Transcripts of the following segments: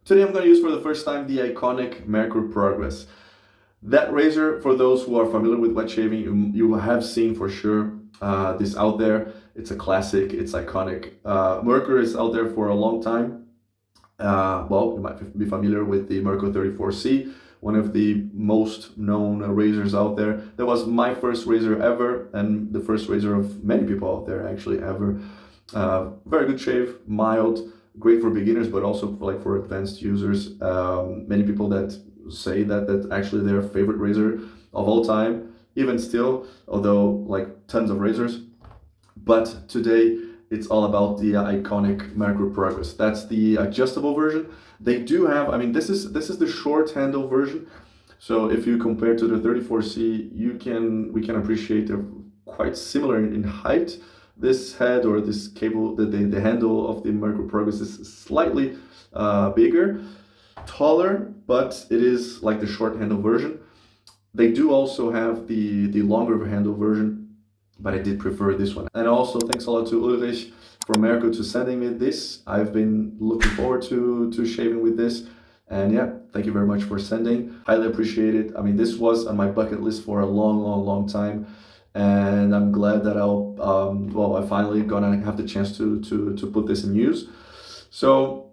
Today I'm going to use for the first time the iconic Merkur Progress. That razor, for those who are familiar with wet shaving, you have seen for sure this out there. It's a classic, it's iconic. Merkur is out there for a long time. Well, you might be familiar with the Merkur 34C, one of the most known razors out there. That was my first razor ever, and the first razor of many people out there actually ever. Very good shave, mild, great for beginners, but also for advanced users. Many people that say that actually their favorite razor of all time, even still, although like tons of razors. But today it's all about the iconic Merkur Progress. That's the adjustable version. They do have, I mean, this is the short handle version. So if you compare to the 34C, we can appreciate they're quite similar in height. This head or this cable, the handle of the Merkur Progress is slightly bigger, taller, but it is like the short handle version. They do also have the longer handle version, but I did prefer this one. And also thanks a lot to Ulrich from Merkur to sending me this. I've been looking forward to shaving with this. And yeah, thank you very much for sending. Highly appreciate it. I mean, this was on my bucket list for a long time. And I'm glad that I finally gonna have the chance to put this in use. So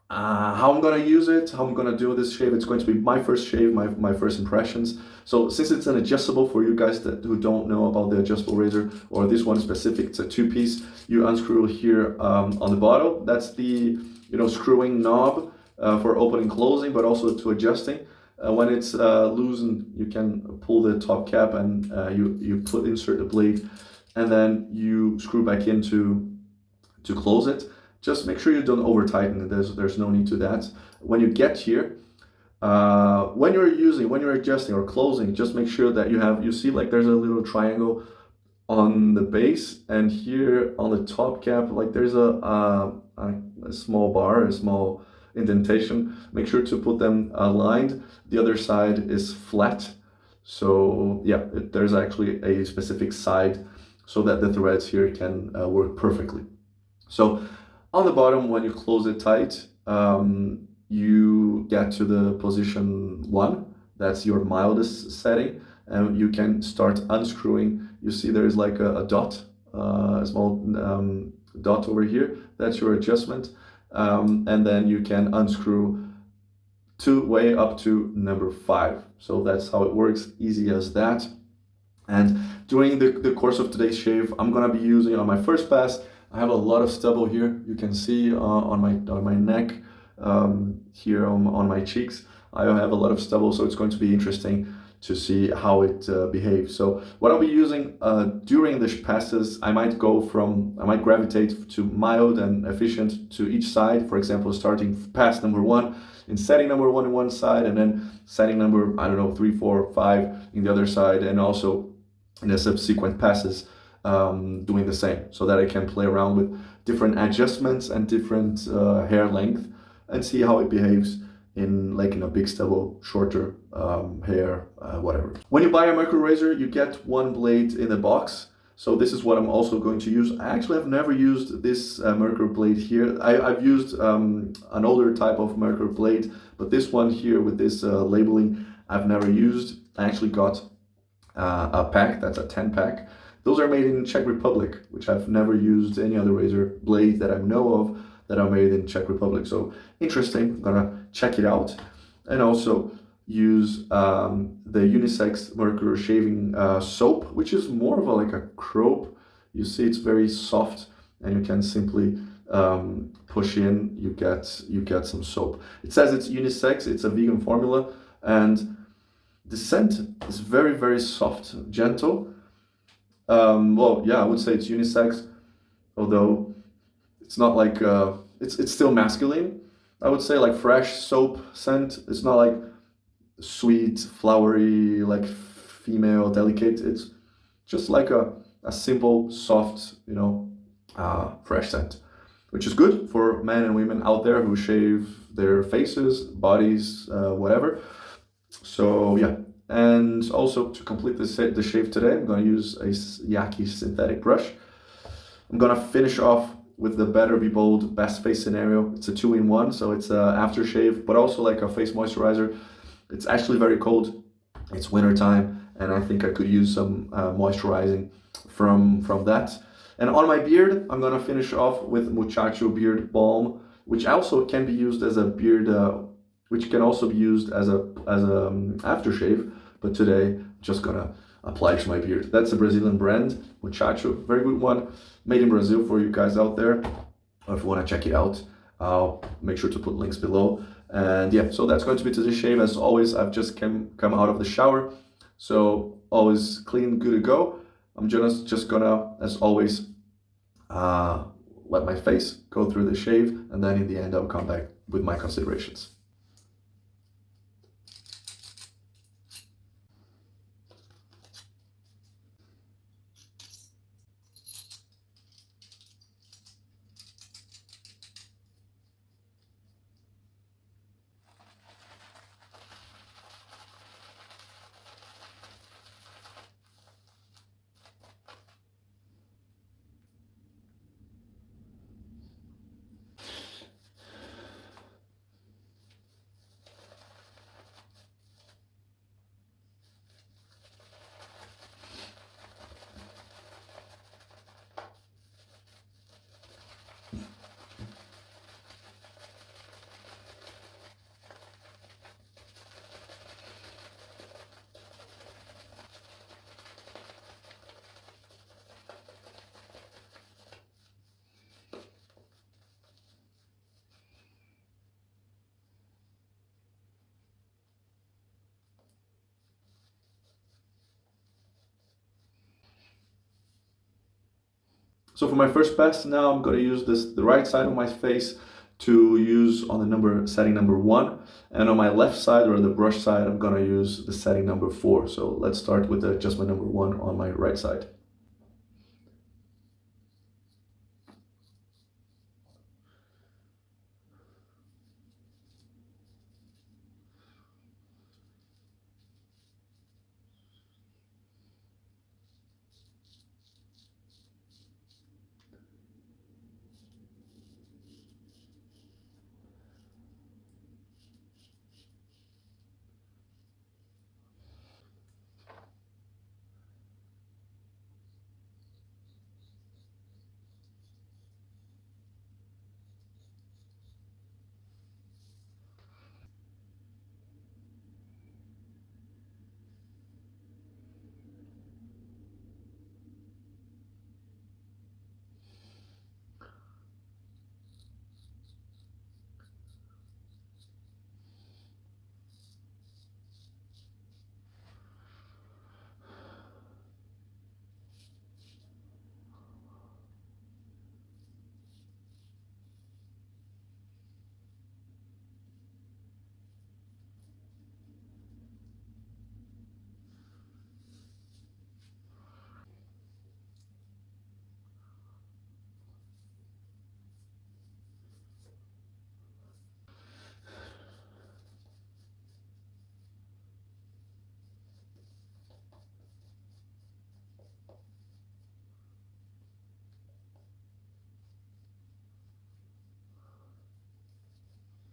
how I'm gonna use it, how I'm gonna do this shave, it's going to be my first shave, my first impressions. So since it's an adjustable, for you guys who don't know about the adjustable razor, or this one specific, it's a two-piece. You unscrew here on the bottom. That's the screwing knob for opening, closing, but also to adjusting. When it's loosened, you can pull the top cap and you insert the blade, and then you screw back in to close it. Just make sure you don't over tighten it. There's no need to that. When you get here, when you're adjusting or closing, just make sure that you see like there's a little triangle on the base, and here on the top cap, like there's a small bar, a small indentation. Make sure to put them aligned. The other side is flat, so yeah, there's actually a specific side so that the threads here can work perfectly. So on the bottom, when you close it tight, you get to the position 1. That's your mildest setting, and you can start unscrewing. You see there is like a dot, a small dot over here. That's your adjustment. And then you can unscrew way up to number 5. So that's how it works, easy as that. And during the course of today's shave, I'm gonna be using, on my first pass, I have a lot of stubble here. You can see on my neck, here on my cheeks, I have a lot of stubble, so it's going to be interesting to see how it behaves. So what I'll be using during the passes, I might gravitate to mild and efficient to each side. For example, starting pass number 1 in setting number 1 in one side, and then setting number, I don't know, 3, 4, 5 in the other side, and also in the subsequent passes doing the same, so that I can play around with different adjustments and different hair length and see how it behaves in a big stubble, shorter hair, whatever. When you buy a Merkur razor, you get one blade in the box. So this is what I'm also going to use. I actually have never used this Merkur blade here. I've used an older type of Merkur blade, but this one here with this labeling, I've never used. I actually got a pack, that's a 10-pack. Those are made in Czech Republic, which I've never used any other razor blade that I know of that are made in Czech Republic. So interesting, I'm gonna check it out. And also use the unisex Merkur shaving soap, which is more of like a crope. You see it's very soft, and you can simply push in, you get some soap. It says it's unisex, it's a vegan formula, and the scent is very soft, gentle. Well, yeah, I would say it's unisex, although it's not like it's still masculine. I would say like fresh soap scent. It's not like sweet, flowery, like female, delicate. It's just like a simple, soft, fresh scent, which is good for men and women out there who shave their faces, bodies, whatever. So yeah. And also to complete the shave today, I'm going to use a Yaki synthetic brush. I'm going to finish off with the Better Be Bold Best Face Scenario. It's a 2-in-1, so it's a aftershave, but also like a face moisturizer. It's actually very cold. It's winter time, and I think I could use some moisturizing from that. And on my beard, I'm gonna finish off with Muchacho Beard Balm, which also can be used as a beard, which can also be used as a aftershave. But today, I'm just gonna apply it to my beard. That's a Brazilian brand, Muchacho, very good one, made in Brazil for you guys out there. If you want to check it out, I'll make sure to put links below. And yeah, so that's going to be today's shave. As always, I've just come out of the shower, so always clean, good to go. I'm just gonna, as always, let my face go through the shave, and then in the end, I'll come back with my considerations. So for my first pass now, I'm going to use the right side of my face to use on the setting number 1, and on my left side, or the brush side, I'm going to use the setting number 4. So let's start with the adjustment number 1 on my right side.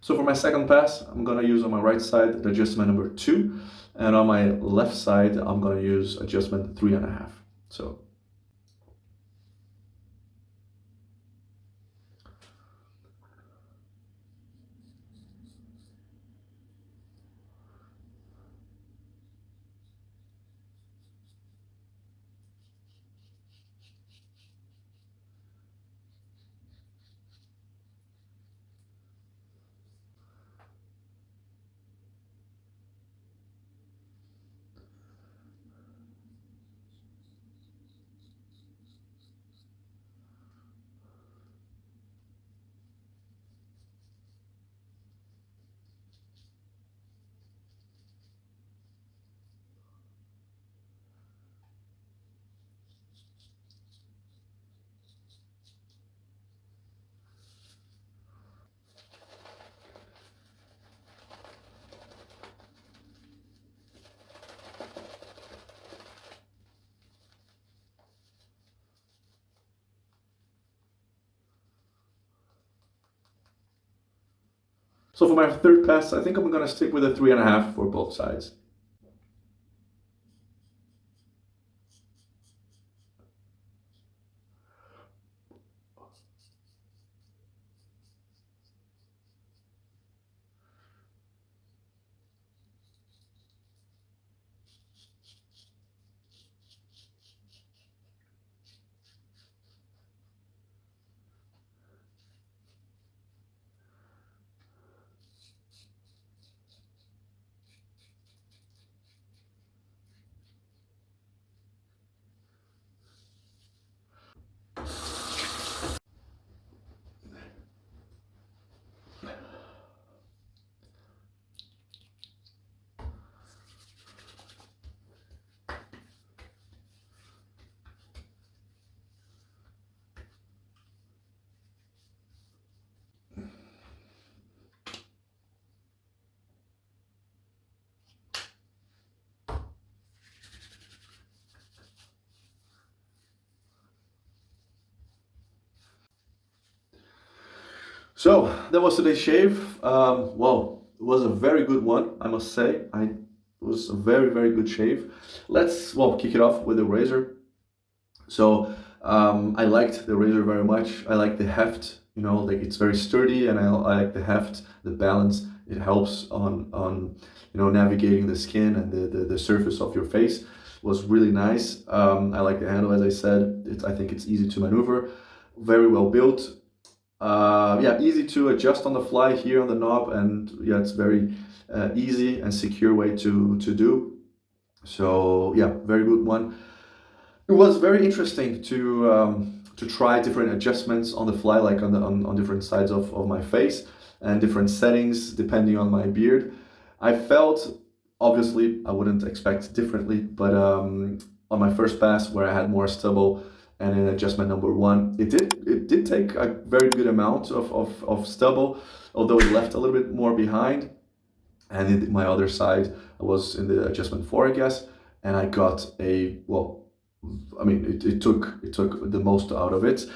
So for my second pass, I'm going to use on my right side the adjustment number 2, and on my left side, I'm going to use adjustment 3.5. So So for my third pass, I think I'm gonna stick with a 3.5 for both sides. So that was today's shave. Well, it was a very good one, I must say. It was a very, very good shave. Let's, well, kick it off with the razor. So I liked the razor very much. I like the heft, you know, like it's very sturdy, and I like the heft, the balance. It helps on you know, navigating the skin and the surface of your face. Was really nice. I like the handle, as I said. I think it's easy to maneuver, very well built. Yeah, easy to adjust on the fly here on the knob, and yeah, it's very easy and secure way to do. So yeah, very good one. It was very interesting to try different adjustments on the fly, like on different sides of my face and different settings depending on my beard. I felt, obviously I wouldn't expect differently, but on my first pass where I had more stubble, and in adjustment number 1, it did take a very good amount of stubble, although it left a little bit more behind. And in my other side, I was in the adjustment 4, I guess, and I got a, well, I mean, it took the most out of it.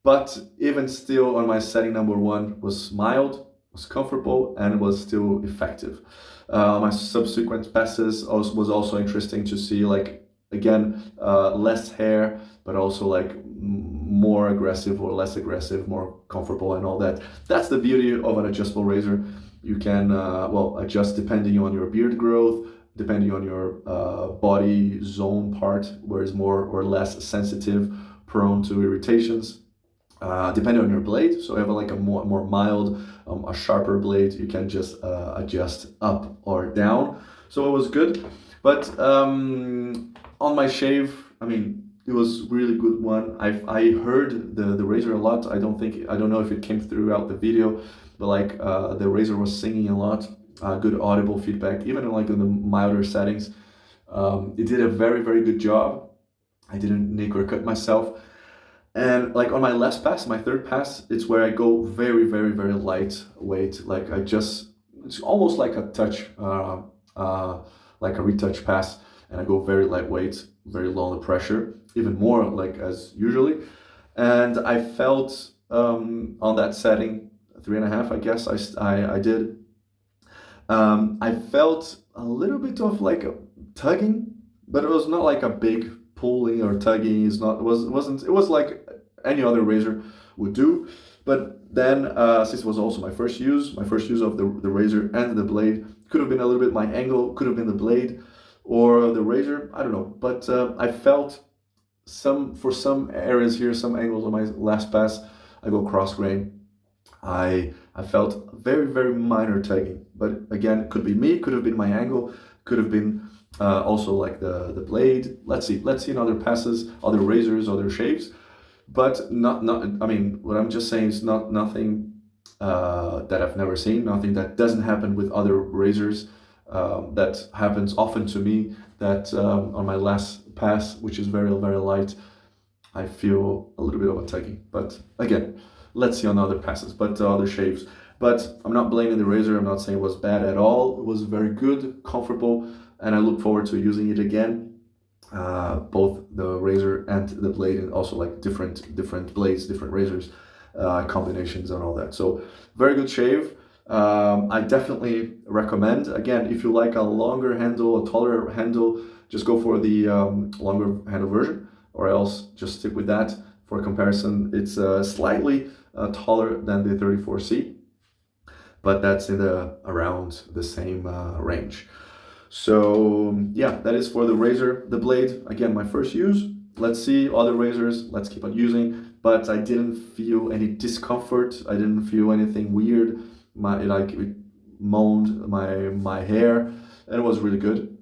But even still, on my setting number 1 was mild, was comfortable, and was still effective. My subsequent passes was also interesting to see, like, again, less hair, but also like more aggressive or less aggressive, more comfortable and all that. That's the beauty of an adjustable razor. You can, well, adjust depending on your beard growth, depending on your body zone part, where it's more or less sensitive, prone to irritations. Depending on your blade, so if you have like a more mild, a sharper blade, you can just adjust up or down. So it was good. But on my shave, I mean, it was really good one. I heard the razor a lot. I don't know if it came throughout the video, but like the razor was singing a lot. Good audible feedback, even like in the milder settings. It did a very, very good job. I didn't nick or cut myself. And like on my last pass, my third pass, it's where I go very, very, very lightweight. Like it's almost like a touch, like a retouch pass, and I go very lightweight, very low on the pressure, even more like as usually. And I felt on that setting, 3.5, I guess I did. I felt a little bit of like a tugging, but it was not like a big pulling or tugging. It was like any other razor would do. But then since it was also my first use of the razor and the blade, could have been a little bit my angle, could have been the blade or the razor, I don't know. But I felt for some areas here, some angles on my last pass, I go cross grain. I felt very, very minor tugging, but again, it could be me, could have been my angle, could have been also like the blade. Let's see in other passes, other razors, other shapes, but not. I mean, what I'm just saying is nothing that I've never seen, nothing that doesn't happen with other razors. That happens often to me. That on my last pass, which is very, very light, I feel a little bit of a tugging. But again, let's see on other passes, but other shapes. But I'm not blaming the razor. I'm not saying it was bad at all. It was very good, comfortable, and I look forward to using it again. Both the razor and the blade, and also like different blades, different razors, combinations and all that. So very good shave. I definitely recommend. Again, if you like a longer handle, a taller handle, just go for the longer handle version, or else just stick with that. For comparison, it's slightly taller than the 34C, but that's in the around the same range. So yeah, that is for the razor. The blade, again, my first use. Let's see other razors, let's keep on using, but I didn't feel any discomfort. I didn't feel anything weird. It moaned my hair, and it was really good.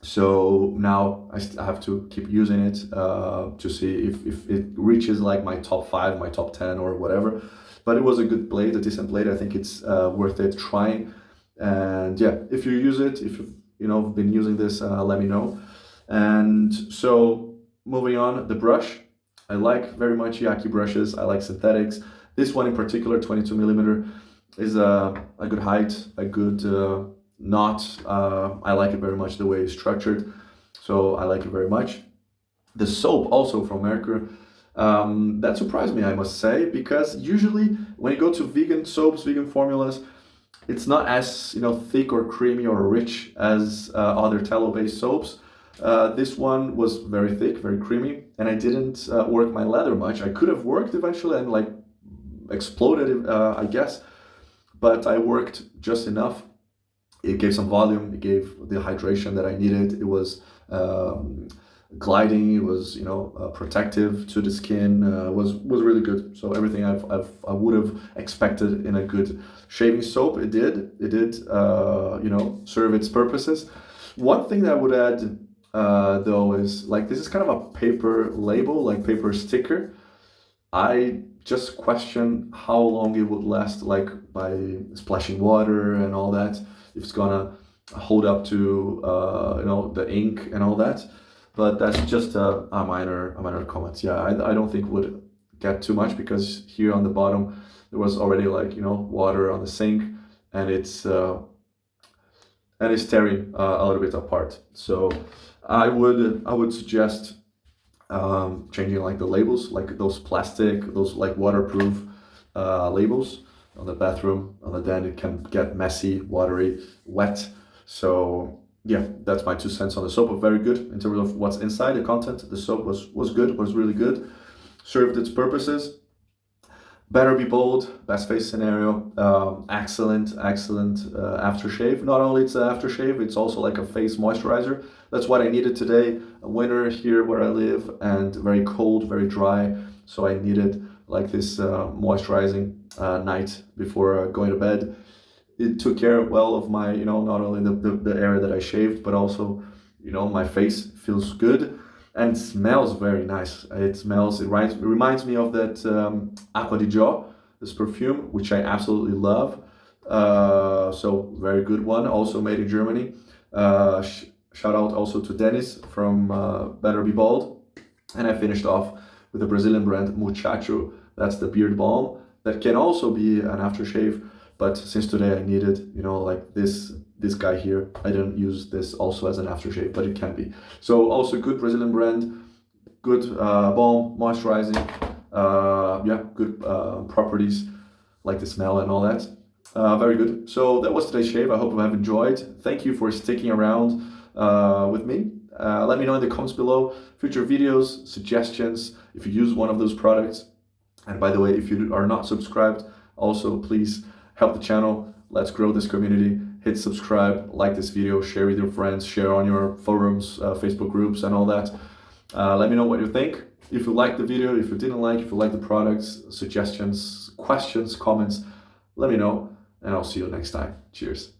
So now I have to keep using it to see if it reaches like my top 5, my top 10 or whatever. But it was a good blade, a decent blade. I think it's worth it trying. And yeah, if you use it, if you've been using this, let me know. And so moving on, the brush. I like very much Yaki brushes. I like synthetics. This one in particular, 22 millimeter, is a good height, a good knot. I like it very much the way it's structured. So I like it very much. The soap also from Merkur. That surprised me, I must say, because usually when you go to vegan soaps, vegan formulas, it's not as thick or creamy or rich as other tallow-based soaps. This one was very thick, very creamy, and I didn't work my lather much. I could have worked eventually and like exploded, I guess, but I worked just enough. It gave some volume, it gave the hydration that I needed. It was gliding, it was protective to the skin, was really good. So everything I would have expected in a good shaving soap, it did serve its purposes. One thing that I would add though is, like, this is kind of a paper label, like paper sticker. I just question how long it would last, like by splashing water and all that, if it's gonna hold up to the ink and all that. But that's just a minor comment. Yeah, I don't think it would get too much, because here on the bottom there was already like water on the sink, and it's tearing a little bit apart. So I would suggest changing like the labels, like those plastic, those like waterproof labels on the bathroom. Then it can get messy, watery, wet. So yeah, that's my 2 cents on the soap. Very good in terms of what's inside the content. The soap was good, was really good, served its purposes. Better be bold, best face scenario. Excellent aftershave. Not only it's an aftershave, it's also like a face moisturizer. That's what I needed today. A winter here where I live, and very cold, very dry. So I needed like this moisturizing night before going to bed. It took care well of my, not only the area that I shaved, but also, my face feels good and smells very nice. It reminds me of that Acqua di Gio, this perfume, which I absolutely love. So very good one, also made in Germany. Shout out also to Dennis from Better Be Bald. And I finished off with the Brazilian brand Muchacho. That's the beard balm. That can also be an aftershave. But since today I needed, like this guy here, I didn't use this also as an aftershave, but it can be. So also good Brazilian brand, good balm, moisturizing, good properties like the smell and all that. Very good. So that was today's shave. I hope you have enjoyed. Thank you for sticking around with me. Let me know in the comments below future videos, suggestions, if you use one of those products. And by the way, if you are not subscribed, also please help the channel. Let's grow this community. Hit subscribe, like this video, share with your friends, share on your forums, Facebook groups and all that. Let me know what you think. If you liked the video, if you didn't like, if you like the products, suggestions, questions, comments, let me know, and I'll see you next time. Cheers.